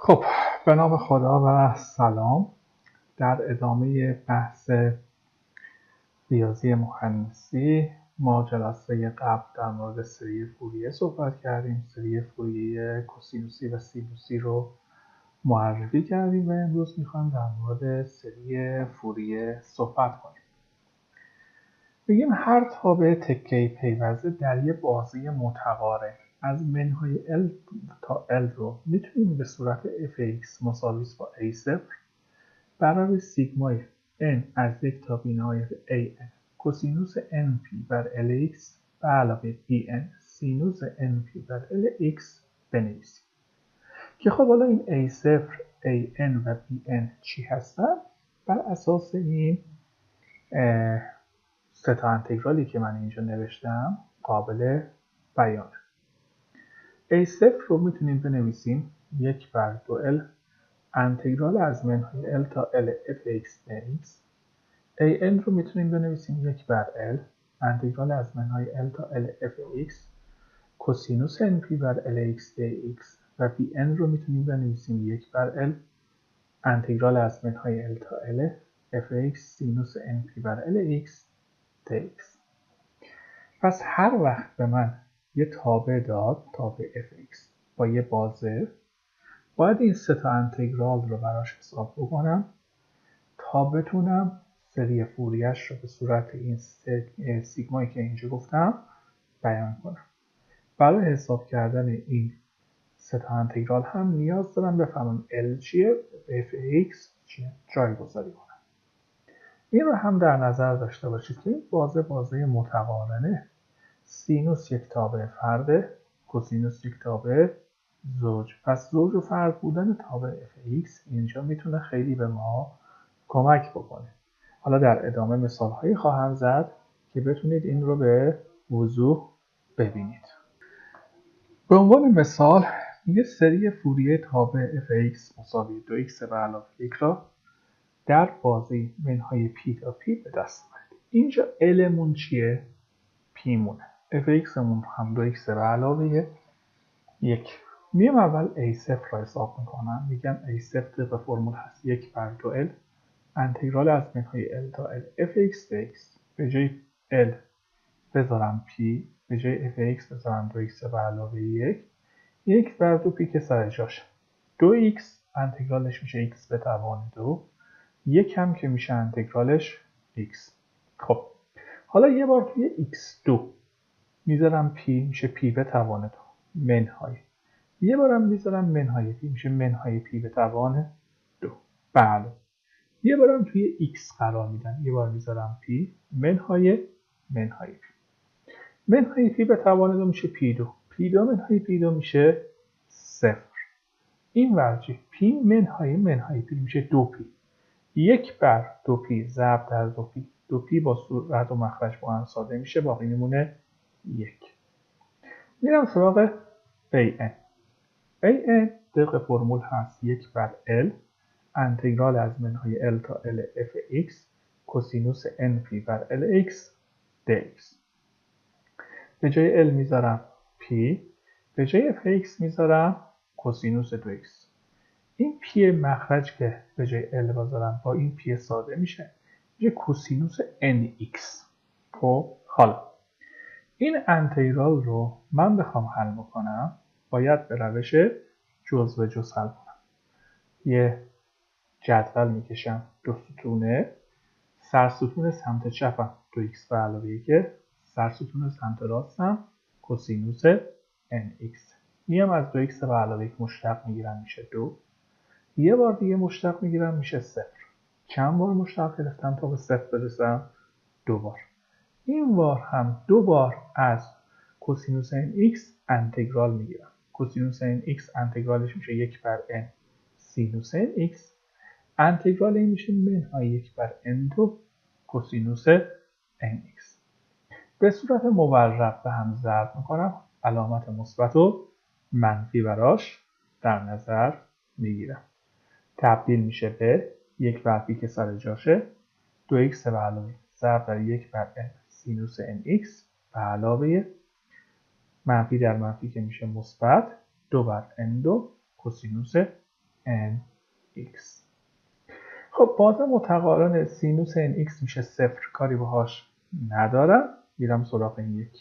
خب، به نام خدا و سلام. در ادامه بحث ریاضی مخنثی ما جلسه قبل در مورد سری فوریه صحبت کردیم. سری فوریه کوسینوسی و سینوسی رو معرفی کردیم و امروز میخوایم در مورد سری فوریه صحبت کنیم. بگیم هر تابع تکه‌ای پیوسته در یک بازی متقارن از منهای L تا L رو میتونیم به صورت fx مساوی با a0 برای سیگمای n از یک تا بینهایت an کوسینوس np بر lx به علاوه bn سینوس np بر lx بنویسیم که خب حالا این a0 an و bn چی هستن؟ بر اساس این سه تا انتگرالی که من اینجا نوشتم قابل بیانه. a0 رو میتونیم بنویسیم 1/2L انتگرال از منهای L تا L fx dx. an رو میتونیم بنویسیم 1/L انتگرال از منهای L تا L fx کوسینوس np بر lx dx و bn رو میتونیم بنویسیم 1/L انتگرال از منهای L تا L fx سینوس np بر lx dx. پس هر وقت به من یه تابع داد، تابع fx با یه بازه، باید این سه تا انتگرال رو براش حساب بکنم تا بتونم سری فوریه‌اش رو به صورت این سیگمایی که اینجا گفتم بیان کنم. برای حساب کردن این سه تا انتگرال هم نیاز دارم بفهمم L چیه، fx چیه، جایگذاری کنم. این رو هم در نظر داشته باشید که این بازه متقارنه. سینوس یک تابع فرده، کوسینوس یک تابع زوج. پس زوج و فرد بودن تابع fx اینجا میتونه خیلی به ما کمک بکنه. حالا در ادامه مثالهایی خواهم زد که بتونید این رو به وضوح ببینید. به عنوان مثال یه سری فوریه تابع fx مساوی 2x به علاوه 1 را در بازی منهای p تا p به دست آورید. اینجا L مون چیه؟ p مونه. fx مون هم 2x به علاوه 1. میام اول a0 را حساب میکنم. میگم a0 طبق فرمول هست 1/2L انتگرال از منهای L تا L fx dx. به جای L بذارم p، به جای fx بذارم 2x به علاوه 1. 1/2p که سر جاش 2x انتگرالش میشه x به توان 2. 1 هم که میشه انتگرالش x. خب حالا یه بار توی x2 میذارم p میشه p به توان 2 منهای. یه بارم میذارم منهای p میشه منهای p به توان 2. بله. یه بارم توی x قرار میدم. یه بار میذارم p منهای p. منهای p به توان 2 میشه p2. p2 منهای p2 میشه 0. این ورچه p منهای p میشه 2p. 1/2p ضرب در 2p. 2p با رد و مخرج با هم ساده میشه، باقی میمونه 1. میرم سراغ an. an طبق فرمول هست 1/L انتگرال از منهای L تا L fx کوسینوس np بر lx dx. به جای L میذارم p، به جای fx میذارم کوسینوس 2x. این p مخرج که به جای L بذارم با این p ساده میشه کوسینوس nx. خب حالا این انتگرال رو من بخوام حل بکنم باید به روش جزء به جزء حل کنم. یه جدول میکشم 2 ستونه، سرستون سمت چپم 2x به علاوه 1، سرستون سمت راستم کوسینوس nx. میام از 2x به علاوه 1 مشتق میگیرم میشه 2. یه بار دیگه مشتق میگیرم میشه 0. چند بار مشتق گرفتم تا به 0 برسم؟ 2 بار. این بار هم 2 بار از کوسینوس nx انتگرال میگیرم. کوسینوس nx انتگرالش میشه 1/n سینوس nx. انتگرال این میشه منهای 1/n2 کوسینوس nx. به صورت مورب به هم ضرب میکنم. علامت مثبت و منفی براش در نظر میگیرم. تبدیل میشه به 1/p که سر جاشه 2x به علاوه ضرب در 1/n سینوس nx به علاوه منفی در منفی که میشه مثبت 2/n2 کوسینوس nx. خب بازم متقارن سینوس nx میشه 0، کاری باهاش ندارم، میرم سراغ این یک.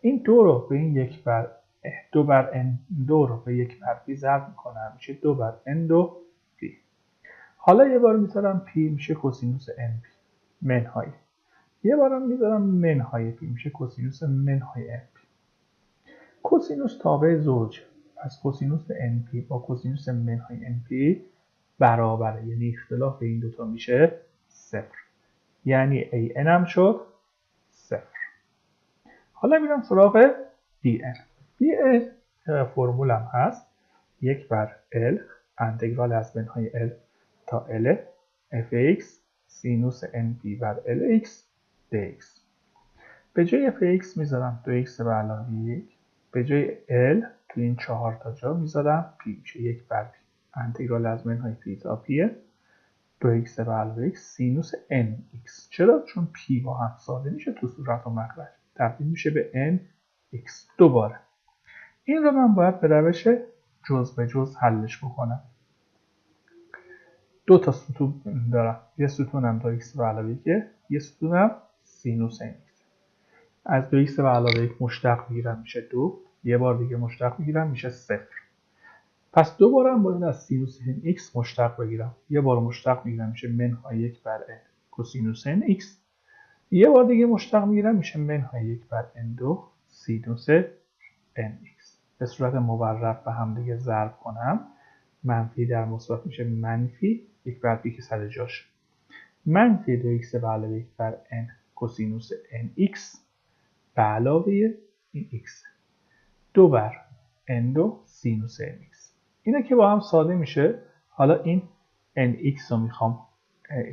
این 2 رو به این 1 بر 2 بر n2 رو به 1 بر p ضرب میکنم، میشه 2 بر n2 p. حالا یه بار میذارم p میشه کوسینوس np منهای، یه بارم میذارم منهای p میشه کوسینوس منهای np. کوسینوس تابع زوج، پس کوسینوس np با کوسینوس منهای np برابره، یعنی اختلاف این دوتا میشه 0، یعنی an هم شد 0. حالا میرم سراغ bn. bn فرمولم هست 1 بر l انتگرال از منهای l تا l fx سینوس np بر lx dx. به جای fx میذارم 2x به علاوه 1، به جای l تو این 4 تا جا میذارم p میشه 1 بر p انتگرال از منهای p تا p 2x به علاوه x سینوس nx. چرا؟ چون p با هم ساده میشه تو صورت و مخرج، تبدیل میشه به nx دوباره. این رو من باید به روش جز به جز حلش بکنم. دو تا ستون دارم، یه ستونم 2x به علاوه 1، یه ستونم سینوس nx. از 2x به علاوه 1 مشتق میگیرم میشه 2، یه بار دیگه مشتق میگیرم میشه 0. پس دو بارم باید از سینوس nx مشتق بگیرم، یه بار مشتق میگیرم میشه منهای 1 بر n کوسینوس nx، یه بار دیگه مشتق میگیرم میشه منهای 1 بر n2 سینوس nx. به صورت مورب به هم دیگه ضرب کنم، منفی در مثبت میشه منفی 1 بر p که سر جاش، منفی 2x به علاوه 1 بر n کوسینوس nx به علاوه این x 2 بر n2 سینوس nx. اینه که با هم ساده میشه. حالا این nx رو میخوام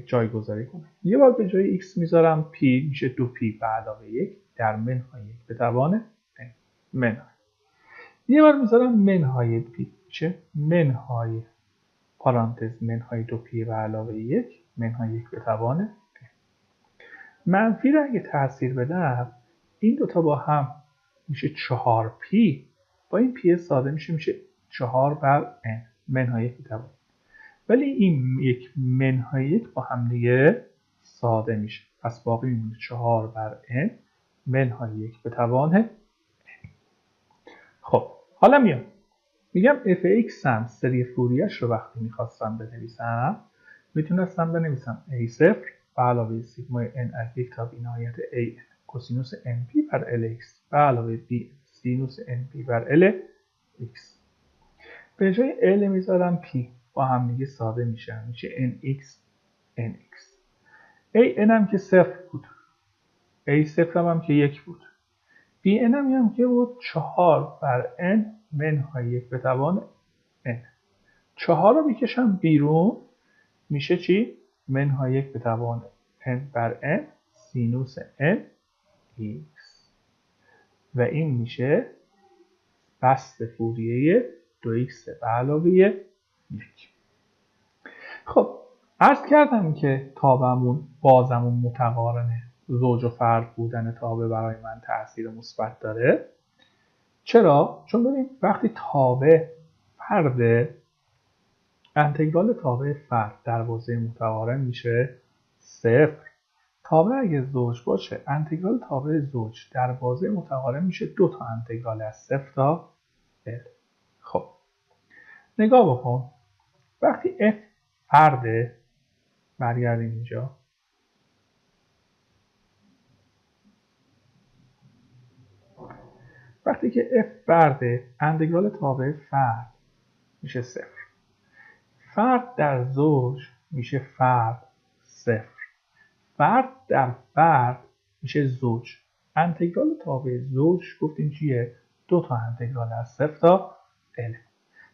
جایگذاری کنم، یه بار به جای x میذارم p میشه 2p به علاوه 1 در منهای 1 به توان n منهای، یه بار میذارم منهای p میشه منهای پارانتز منهای 2p به علاوه 1 منهای 1 به توان n. منفی رو اگه تاثیر بدم این دوتا با هم میشه 4p، با این p ساده میشه 4 بر n منهای 1 به توان، ولی این یک منهای 1 با هم دیگه ساده میشه، پس باقی میمونه 4 بر n منهای 1 به توان n. خب حالا میگم fx هم سری فوریه‌اش رو وقتی میخواستم بنویسم میتونستم بنویسم a0 به علاوه سیگمای n از 1 تا بی نهایت a کوسینوس np بر lx به علاوه b سینوس np بر lx. به جای l میذارم p، با هم دیگه ساده میشه nx nx. a n هم که 0 بود، a 0 هم که 1 بود، b n هم که بود 4 بر n منهای 1 به توان n. 4 رو میکشم بیرون میشه چی؟ منهای 1 به توان n بر n سینوس n x و این میشه بسط فوریه 2x به علاوه 1. خب عرض کردم که تابعمون بازمون متقارنه، زوج و فرد بودن تابع برای من تاثیر مثبت داره. چرا؟ چون ببین وقتی تابع فرد، انتگرال تابع فرد در بازه متقارن میشه 0. تابع اگه زوج باشه انتگرال تابع زوج در بازه متقارن میشه 2 تا انتگرال از 0 تا l. خب نگاه بکن، وقتی f فرده، برگردیم اینجا، وقتی که f فرده انتگرال تابع فرد میشه 0. فرد در زوج میشه فرد 0. فرد در فرد میشه زوج. انتگرال تابع زوج گفتیم چیه؟ 2 تا انتگرال از 0 تا l.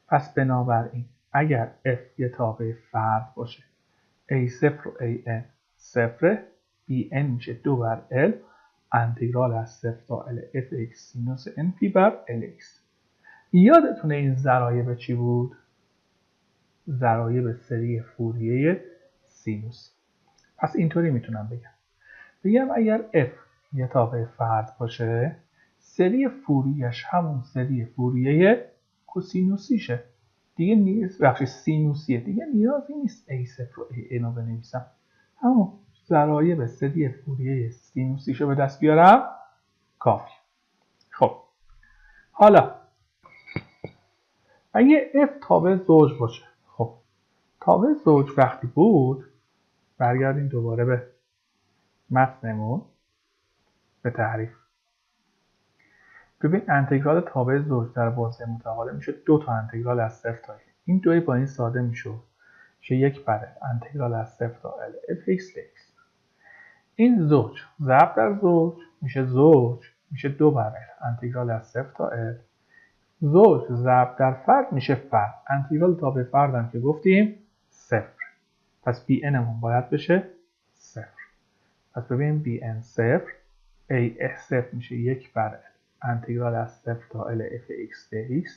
پس بنابراین اگر f یه تابع فرد باشه a0 و an 0، bn میشه 2 بر l انتگرال از 0 تا l fx سینوس np بر lx. یادتونه این ضرایب چی بود؟ ضرایب سری فوریه سینوس. پس اینطوری میتونم بگم اگر f یه تابع فرد باشه سری فوریه‌اش همون سری فوریه کوسینوسیشه. دیگه بخش سینوسیه، دیگه نیازی نیست A0 و AN رو بنویسم. همون ضرایب سری فوریه سینوسیشو به دست بیارم کافی. خب حالا اگه F تابع زوج باشه، خب تابع زوج وقتی بود، برگردیم دوباره به متنمون، به تعریف. ببین انتگرال تابع زوج در بازه متقابل میشه 2 تا انتگرال از 0 تا این دوی با این ساده میشه 1 انتگرال از 0 تا L fx dx. این زوج ضرب در زوج میشه 2 انتگرال از 0 تا L. زوج ضرب در فرد میشه فرد. انتگرال تابع فردم که گفتیم 0. پس bn همون باید بشه 0. پس ببینیم bn 0 a 0 میشه 1 انتگرال از 0 تا L fx dx.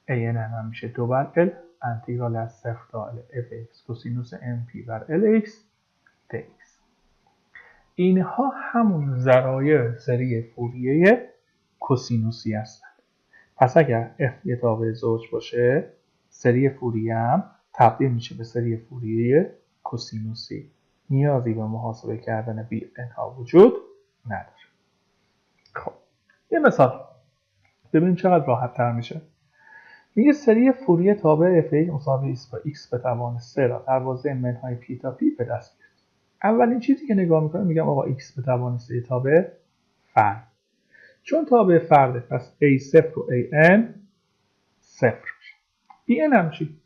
an هم میشه 2 L انتگرال از 0 تا L fx کوسینوس mp بر lx dx. اینها همون ذرایع سری فوریه کوسینوسی هستند. پس اگر f یه تابع زوج باشه، سری فوریه هم تبدیل میشه به سری فوریه کوسینوسی. نیازی به محاسبه کردن bn ها وجود نداره. خب یه مثال ببینیم چقدر راحت تر میشه. میگه سری فوریه تابع f مساوی x با x به توان 3 را در بازه منهای p تا p به دست بیارید. اولین چیزی که نگاه میکنم میگم آقا x به توان 3 تابع فرد. چون تابع فرده پس a0 و an 0 میشه. bn هم چی؟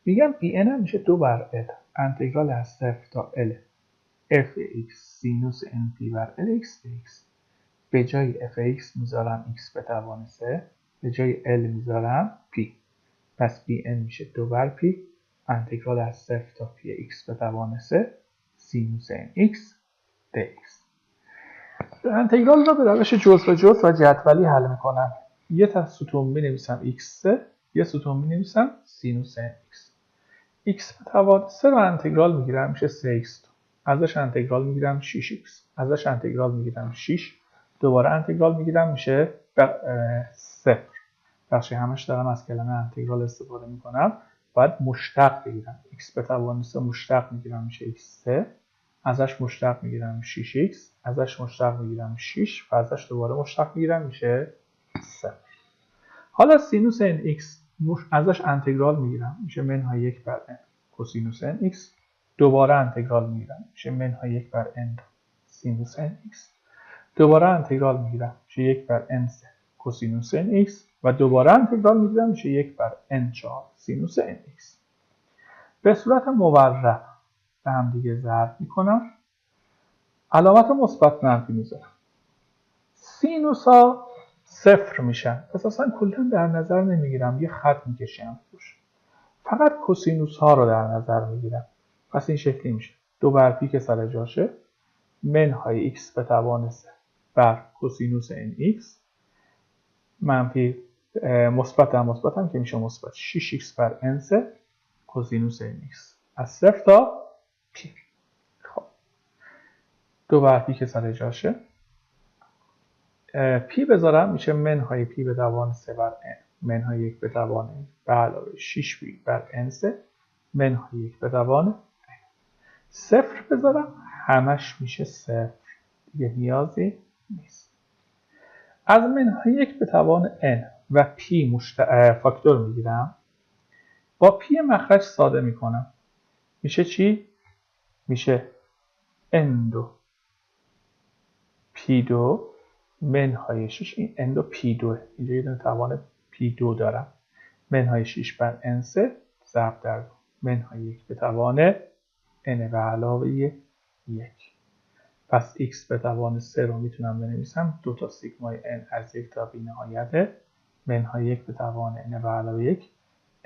میگم bn هم میشه 2 L انتگرال از 0 تا L fx سینوس np بر lx dx. به جای fx میذارم x به توان 3، به جای L میذارم p. پس bn میشه 2 p انتگرال از 0 تا px به توان 3 سینوس nx dx. انتگرال را به روش جزء به جزء و جدولی حل میکنم. یه تا ستون بنویسم x3، یه ستون بنویسم سینوس nx. x به توان 3 رو انتگرال میگیرم میشه 3x، ازش انتگرال میگیرم 6x، ازش انتگرال میگیرم 6، دوباره انتگرال میگیرم میشه 0. بخشی همش دارم از کلمه انتگرال استفاده میکنم. باید مشتق بگیرم. x به توان 3 مشتق میگیرم میشه x3، ازش مشتق میگیرم 6x، ازش مشتق میگیرم 6 و ازش دوباره مشتق میگیرم میشه 0. حالا سینوس nx ازش انتگرال میگیرم میشه منهای 1 بر n کوسینوس nx، دوباره انتگرال میگیرم میشه منهای 1 بر n سینوس nx، دوباره انتگرال میگیرم میشه 1 بر n کوسینوس nx و دوباره انتگرال میگیرم میشه 1 بر n4 سینوس nx. به صورت مورب به هم دیگه ضرب میکنم، علامت مثبت منفی میذارم. سینوس ها 0 میشن، اساسا کلا در نظر نمیگیرم، یه خط میکشم روش، فقط کوسینوس ها رو در نظر میگیرم. پس این شکلی میشه 2 p که سر جاشه منهای x به توان 3 بر کوسینوس nx منفی مثبت هم که میشه مثبت 6x بر n3 کوسینوس nx از 0 تا p. خب 2 p که سر جاشه پی بذارم میشه منهای پی به توان 3 بر n منهای 1 به توان n به علاوه 6 پی بر n3 منهای 1 به توان n. 0 بذارم همش میشه 0 دیگه نیازی نیست. از منهای 1 به توان n و پی فاکتور میگیرم، با پی مخرج ساده میکنم میشه چی؟ میشه n2 p2 منهای 6. این n2 p2 اینجا یه دونه توان p2 دارم منهای 6 بر n3 ضرب در منهای 1 به توان n به علاوه 1. پس x به توان 3 رو میتونم بنویسم 2 تا سیگمای n از 1 تا بی نهایت منهای 1 به توان n به علاوه 1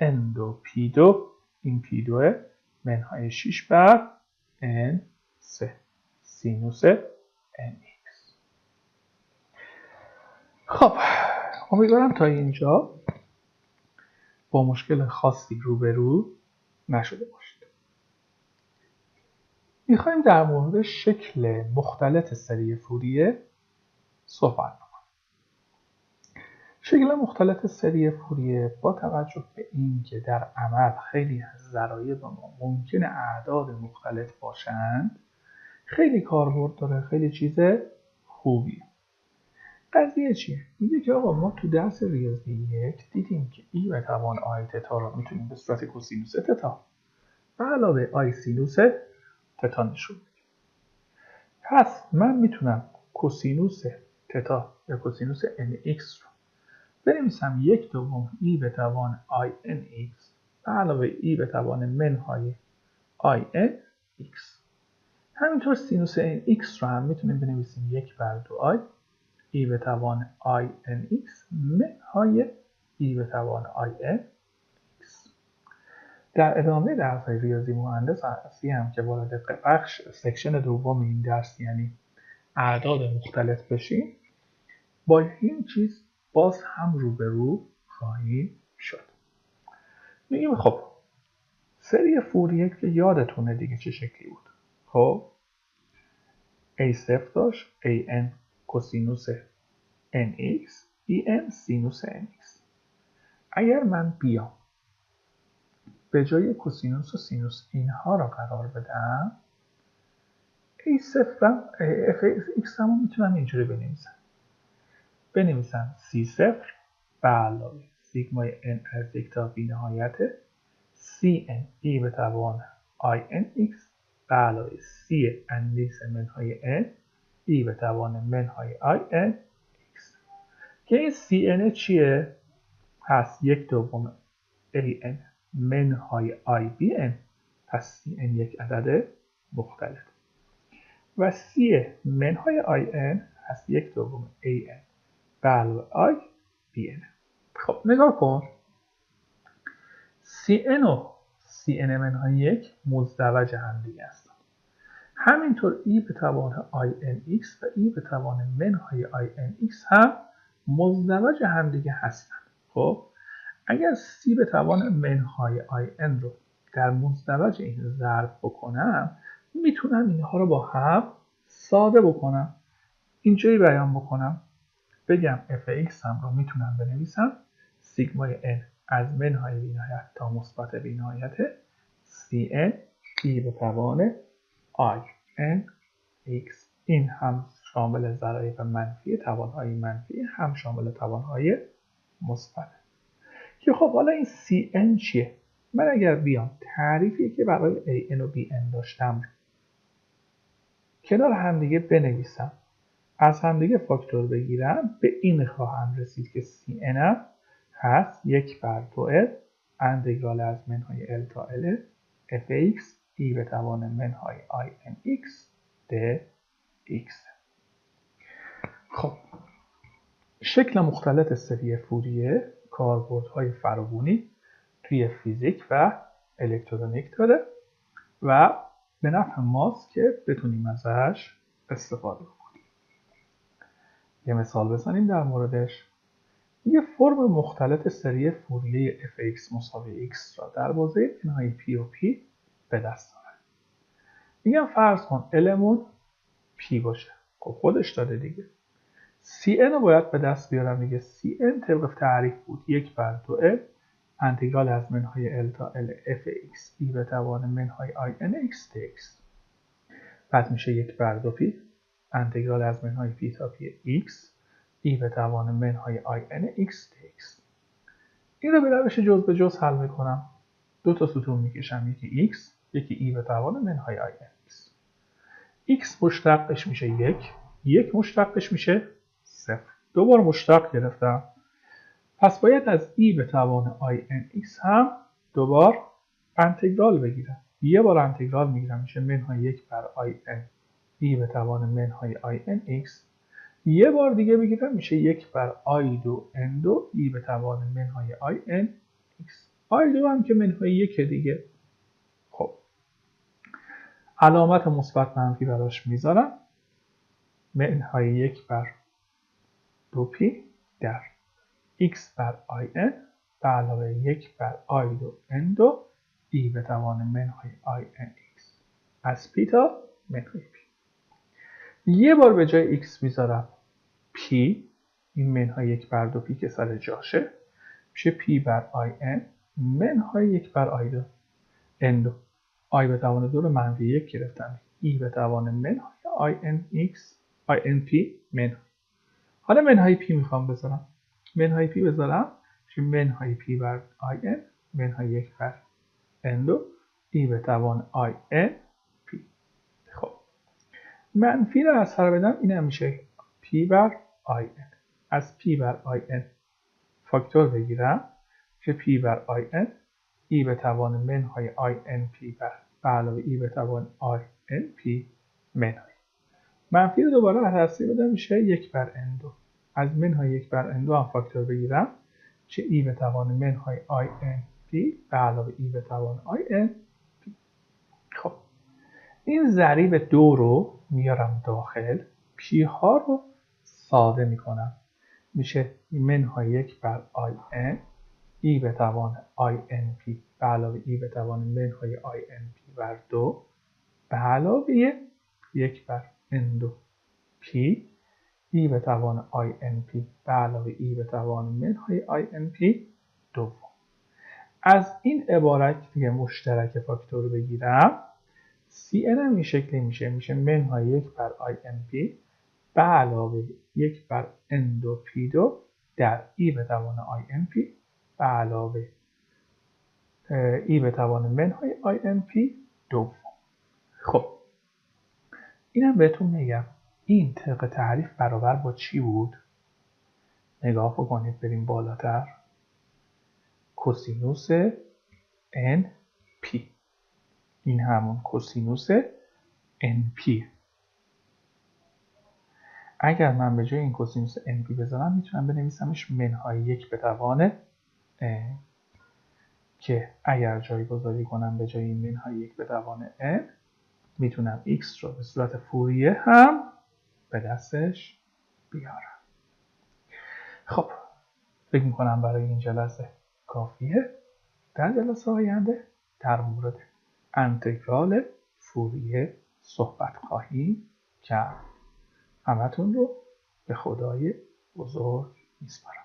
n2 p2 این p2 منهای 6 بر n3 سینوس nx. خب امیدوارم تا اینجا با مشکل خاصی روبرو نشده باشید. میخوایم در مورد شکل مختلط سری فوریه صحبت کنیم. شکل مختلط سری فوریه با توجه به اینکه در عمل خیلی از ضرایب ما ممکنه اعداد مختلف باشند خیلی کاربرد داره، خیلی چیز خوبیه. قضیه چیه؟ میگه که آقا ما تو درس ریاضی 1 دیدیم که ای به توان آی تتا رو میتونیم به صورت کوسینوس تتا به علاوه آی سینوس تتا نشون بدیم. پس من میتونم کوسینوس تتا یا کوسینوس nx رو بنویسم 1/2 ای به توان آی nx به علاوه ای به توان منهای آی nx. همینطور سینوس nx رو هم میتونیم بنویسیم 1/2 ای به توان آی nx منهای ای به توان آی nx. در ادامه درس‌های ریاضی مهندسی هم که وارد بخش سکشن دوم این درس یعنی اعداد مختلط بشیم با این چیز باز هم روبرو خواهیم شد. میگیم خب سری فوریه که یادتونه دیگه چه شکلی بود. خب a0 داشت an کوسینوس nx en سینوس nx. اگر من بیام به جای کوسینوس و سینوس اینها را قرار بدم a0 fx هم میتونم اینجوری بنویسم c0 به علاوه سیگمای n از 1 تا بی نهایت cn ای به توان inx به علاوه c اندیس منهای n ای به توان منهای inx که این cn چیه؟ پس 1/2 an منهای ibn. پس cn یک عدد مختلف و c منهای in هست 1/2 an به علاوه ibn. خب نگاه کن cn و cn منهای 1 مزدوج هم دیگه هستن. همینطور ای به توان inx و ای به توان منهای inx هم مزدوج هم دیگه هستن. خب اگر c به توان منهای in رو در مزدوج این ضرب بکنم میتونم اینها رو با هم ساده بکنم. اینجوری بیان بکنم بگم fx هم رو میتونم بنویسم سیگمای n از منهای بی نهایت تا مثبت بی نهایت cn ای به توان inx. این هم شامل ضرایب منفی توانهای منفی هم شامل توانهای مثبت. که خب حالا این cn چیه؟ من اگر بیام تعریفی که برای an و bn داشتم کنار همدیگه بنویسم از همدیگه فاکتور بگیرم به این خواهم رسید که cn هم هست 1/2 انتگرال از منهای l تا l fx ای به توان منهای inx dx. خب شکل مختلط سری فوریه کاربردهای فراوانی توی فیزیک و الکترونیک داره و به نفع ماست که بتونیم ازش استفاده کنیم. یه مثال بزنیم در موردش. یه فرم مختلط سری فوریه fx مساوی x را در بازه منهای p و p به دست آورد. میگم فرض کن المون p باشه. خب خودش داده دیگه. cn رو باید به دست بیارم دیگه. cn طبق تعریف بود 1/2 انتگرال از منهای l تا l fx ای به توان منهای inx dx. پس میشه 1/2 p انتگرال از منهای p تا p x ای به توان منهای inx dx. این رو به روش جز به جز حل میکنم. دو تا ستون میکشم یکی x یکی ای به توان منهای inx. x مشتقش میشه 1 مشتقش میشه 0. دوبار مشتق گرفتم. پس باید از ای به توان inx هم دوبار انتگرال بگیرم. یه بار انتگرال میگیرم میشه منهای 1/in ای به توان منهای inx. یه بار دیگه بگیرم میشه 1/i2n2 ای به توان منهای inx. i2 هم که منهای 1 دیگه. خب علامت مثبت منفی براش میذارم. منهای 1/2p در x/in به علاوه 1/i2n2 ای به توان منهای inx از p تا منهای p. یه بار به جای x میذارم p این منهای 1 بر 2 پی که سر جاشه میشه پی بر آی ان منهای 1 بر آی 2 ان 2. آی به توان 2 رو منفی 1 گرفتم. ای به توان منهای آی ان ایکس آی ان پی منهای. حالا منهای پی میخوام بذارم. منهای پی بذارم میشه منهای پی بر آی ان منهای 1 بر ان 2 ای به توان آی ان پی. خب منفی رو از سر بدم اینم میشه پی بر آی ان. از پی بر آی ان فاکتور بگیرم که پی بر آی ان ای به توان منهای آی ان پی بر علاوه ای به توان آی ان پی منهای. منفی رو دوباره از هسته بدم میشه 1 بر ان 2. از منهای 1 بر ان 2 هم فاکتور بگیرم که ای به توان منهای آی ان پی به علاوه ای به توان آی ان پی. خب این ضریب 2 رو میارم داخل، پی ها رو ساده میکنم میشه منهای 1 بر آی ان ای به توان آی ان پی به علاوه ای به توان منهای آی ان پی بر 2 به علاوه 1 بر ان 2 پی ای به توان آی ان پی به علاوه ای به توان منهای آی ان پی دوم. از این عبارت دیگه مشترک فاکتور بگیرم سی ان هم این شکلی میشه منهای 1 بر آی ان پی به علاوه 1 بر ان 2 پی 2 در ای به توان آی ان پی به علاوه ای به توان منهای آی ان پی دوم. خب اینم بهتون میگم این طبق تعریف برابر با چی بود؟ نگاه بکنید بریم بالاتر. کوسینوس ان پی. این همون کوسینوس ان پی. اگر من به جای این کوسینوس ان پی بذارم میتونم بنویسمش منهای 1 به توان که اگر جایگذاری کنم به جای این منهای 1 به توان n میتونم x رو به صورت فوریه هم به دستش بیارم. خب فکر میکنم برای این جلسه کافیه. در جلسه آینده در مورد انتگرال فوریه صحبت خواهیم کرد. همتون رو به خدای بزرگ میسپارم.